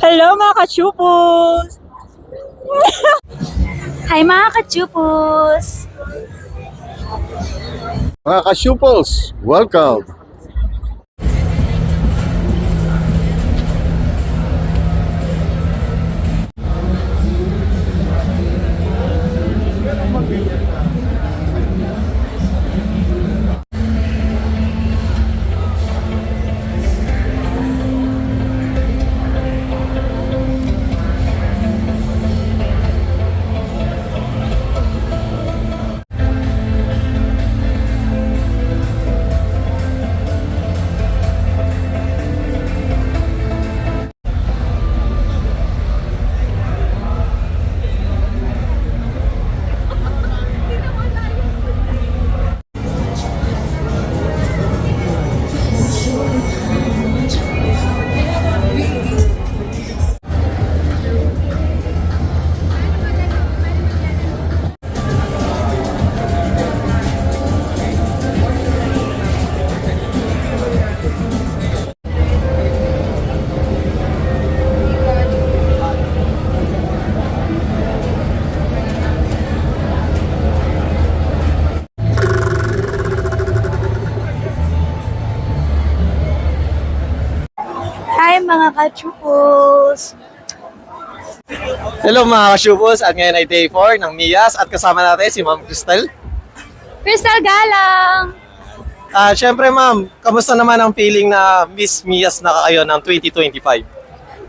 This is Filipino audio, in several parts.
Hello mga kachupos! Hi mga kachupos! Mga ka-Shupals, welcome! Hi mga kachupos! Hello mga ka-Shupos, at ngayon ay day 4 ng MIAS at kasama natin si Ma'am Crystal. Crystal Galang! Siyempre ma'am, kamusta naman ang feeling na Miss MIAS na kayo ng 2025?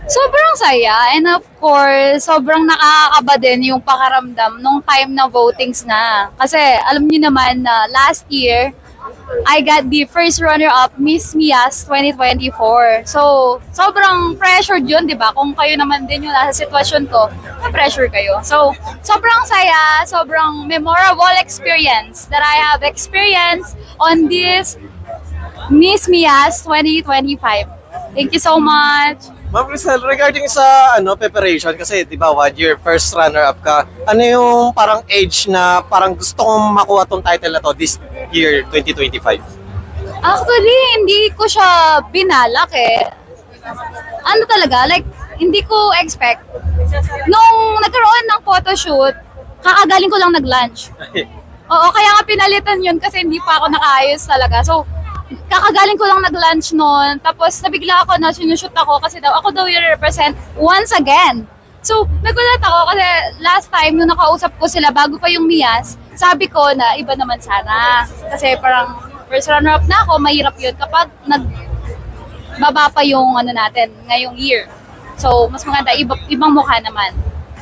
Sobrang saya and of course, sobrang nakakaba din yung pakaramdam nung time na votings na. Kasi alam niyo naman na last year, I got the first runner-up Miss MIAS 2024. So, sobrang pressured yun, di ba? Kung kayo naman din yung nasa sitwasyon ko, na-pressure kayo. So, sobrang saya, sobrang memorable experience that I have experienced on this Miss MIAS 2025. Thank you so much! Ma'am Crystal, regarding sa preparation, kasi di ba 1 year first runner-up ka, ano yung parang age na parang gusto kong makuha tong title na to this year 2025? Actually, hindi ko siya binalak eh. Ano talaga, like, hindi ko expect. Nung nagkaroon ng photoshoot, kakagaling ko lang nag-lunch. Oo, kaya nga pinalitan yun kasi hindi pa ako nakaayos talaga. So, kakagaling ko lang nag-lunch noon. Tapos, nabigla ako na sinushoot ako kasi ako daw yung represent once again. So, nagulat ako kasi last time nung nakausap ko sila bago pa yung MIAS, sabi ko na iba naman sana. Kasi parang first runner-up na ako, mahirap yun kapag nagbaba pa yung natin ngayong year. So, mas maganda, ibang mukha naman.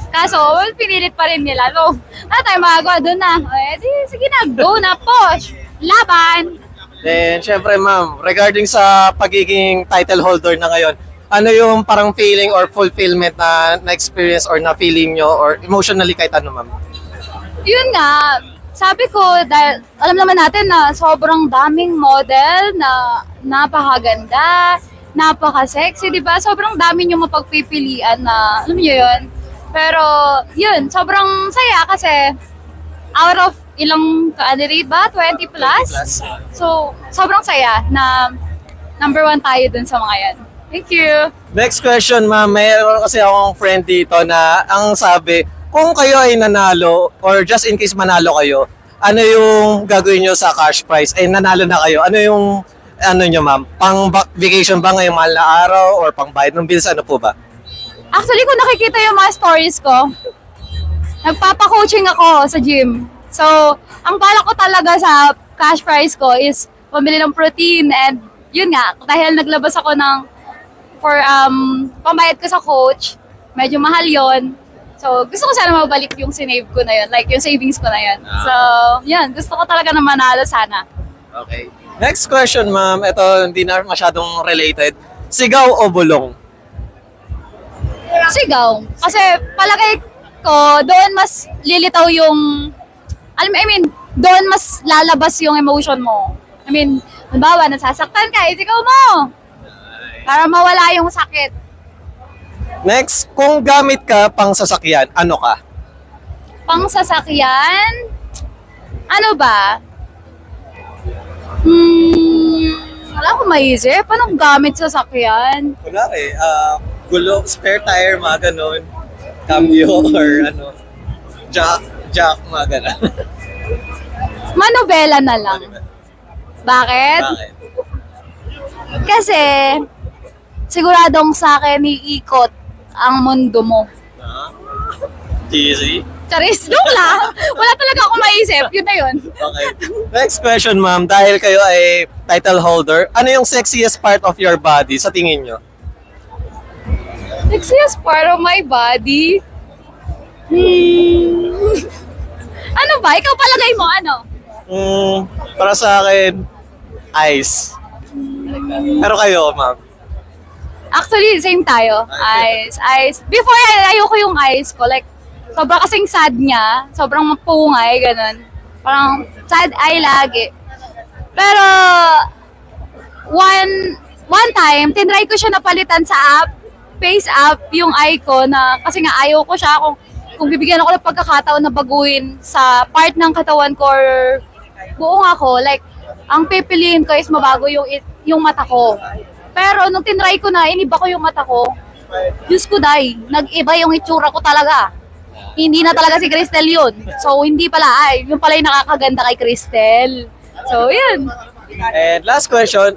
Kaso, well, pinilit pa rin nila. So, tayo magagawa doon na. Eh, di, sige na, go na, push! Laban! Then, syempre ma'am, regarding sa pagiging title holder na ngayon, ano yung parang feeling or fulfillment na na-experience or na-feeling nyo or emotionally kahit ano ma'am? Yun nga, sabi ko, dahil alam naman natin na sobrang daming model na napakaganda, napaka-sexy, di ba? Sobrang dami nyo mapagpipilian na, alam nyo yun? Pero, yun, sobrang saya kasi out of ilang candidate ba? 20 plus? So, sobrang saya na number 1 tayo dun sa mga yan. Thank you! Next question ma'am, mayroon kasi akong friend dito na ang sabi, kung kayo ay nanalo or just in case manalo kayo, ano yung gagawin nyo sa cash prize? Eh nanalo na kayo, ano yung nyo ma'am? Pang vacation ba ngayong mahal na araw or pang bayad ng bills, ano po ba? Actually, kung nakikita yung mga stories ko, nagpapa-coaching ako sa gym. So, ang balak ko talaga sa cash prize ko is pamili ng protein and yun nga, dahil naglabas ako ng pambayad ko sa coach, medyo mahal yon. So, gusto ko sana mabalik yung sinave ko na yun, like yung savings ko na yun. So, yun, gusto ko talaga na manalo sana. Okay. Next question ma'am, ito hindi na masyadong related. Sigaw o bulong? Sigaw. Kasi palagay ko, doon mas lilitaw yung doon mas lalabas yung emotion mo. I mean, halimbawa, nasasaktan ka, isigaw mo! Para mawala yung sakit. Next, kung gamit ka pang sasakyan, ano ka? Pang sasakyan? Ano ba? Wala akong maisip. Anong gamit sa sasakyan? Kunwari, gulo, spare tire, mga ganun. Cambio or ano, jack, mga ganun. Manobela na lang. Bakit? Bakit? Kasi, siguradong sa akin, iikot ang mundo mo. Ah? Cheesy? Charis, joke lang. Wala talaga ako maisip. Yun na yun. Okay. Next question, ma'am. Dahil kayo ay title holder, ano yung sexiest part of your body sa tingin nyo? Sexiest part of my body? Ano ba? Ikaw palagay mo, ano? Para sa akin, eyes. Pero kayo, ma'am? Actually, same tayo. Eyes. Before, ayoko yung eyes ko. Like, sobrang kasing sad niya. Sobrang mapungay, ganun. Parang sad eye lagi. Pero, one time, tinry ko siya napalitan sa app, face app, yung eye ko na, kasi nga ayaw ko siya kung bibigyan ako ng pagkakataon na baguhin sa part ng katawan ko or buong ako, like, ang pipiliin ko is mabago yung mata ko. Pero nung tinry ko na, iniba ko yung mata ko, Diyos ko day, nag-iba yung itsura ko talaga. Hindi na talaga si Cristel yun. So, hindi pala, yung pala yung nakakaganda kay Cristel. So, yun. And last question,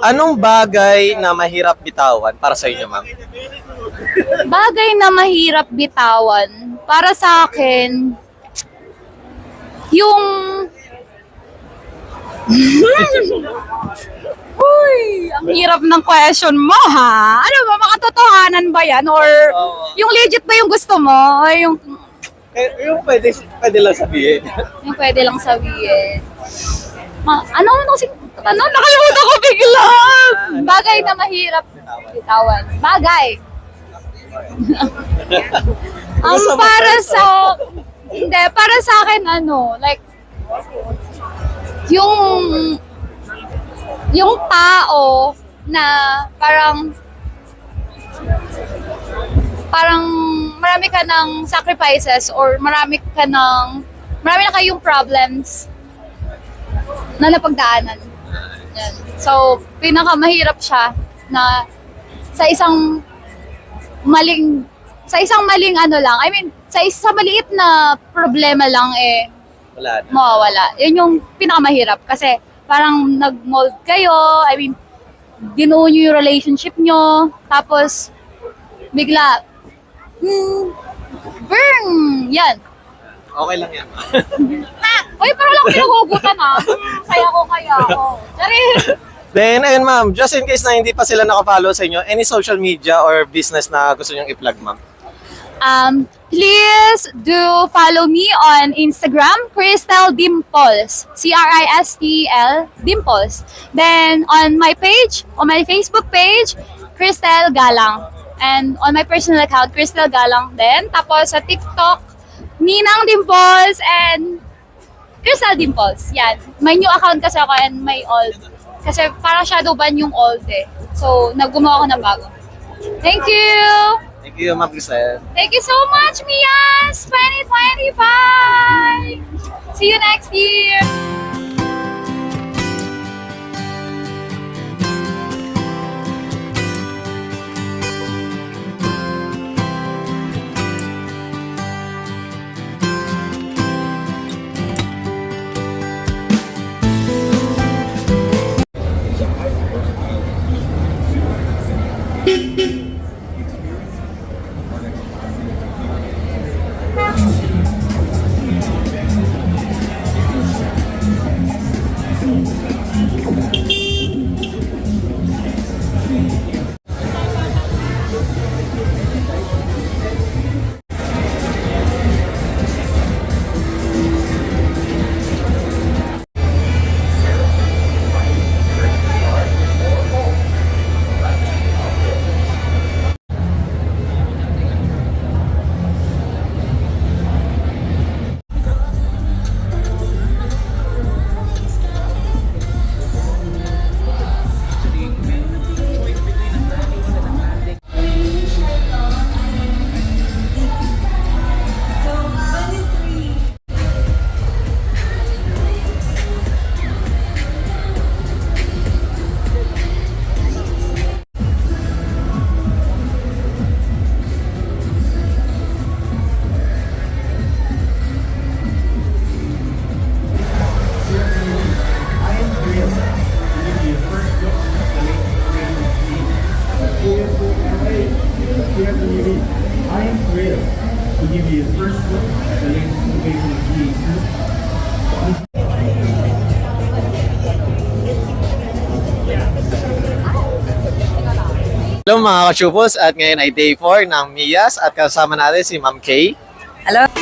anong bagay na mahirap bitawan para sa inyo, ma'am? Bagay na mahirap bitawan, para sa akin, yung... Uy, ang hirap ng question mo, ha? Ano ba, makatotohanan ba yan? Or yung legit ba yung gusto mo? Or yung Yung pwede lang sabihin. yung pwede lang sabihin? Ano kasing tanong? Nakalimutan ko bigla! Bagay na mahirap bitawan. Bagay. Para sa... Hindi, para sa akin, like, yung tao na parang marami ka ng sacrifices or marami na kayong problems na napagdaanan. Yan. So, pinakamahirap siya na sa isang maling sa maliit na problema lang Wala na. mawawala. Yun yung pinakamahirap kasi parang nag-mold kayo, binuo nyo yung relationship nyo, tapos bigla, burn! Yan. Okay lang yan. Uy, parang lang pinagugutan saya ko kaya ako. Charis! Then, ayun ma'am, just in case na hindi pa sila nakafollow sa inyo, any social media or business na gusto nyong i-plug, ma'am? Please do follow me on Instagram, Cristel Dimples. Cristel Dimples. Then on my Facebook page, Cristel Galang. And on my personal account, Cristel Galang din. Tapos sa TikTok, Ninang Dimples and Cristel Dimples. Yan. May new account kasi ako and may old. Kasi parang shadow ban yung old eh. So, naggumawa ako ng bago. Thank you! Thank you, ma'am Cristel. Thank you so much, Mias! 2025! See you next year! Hello mga ka-Chupos, at ngayon ay day 4 ng Mias at kasama natin si Ma'am Kay. Hello.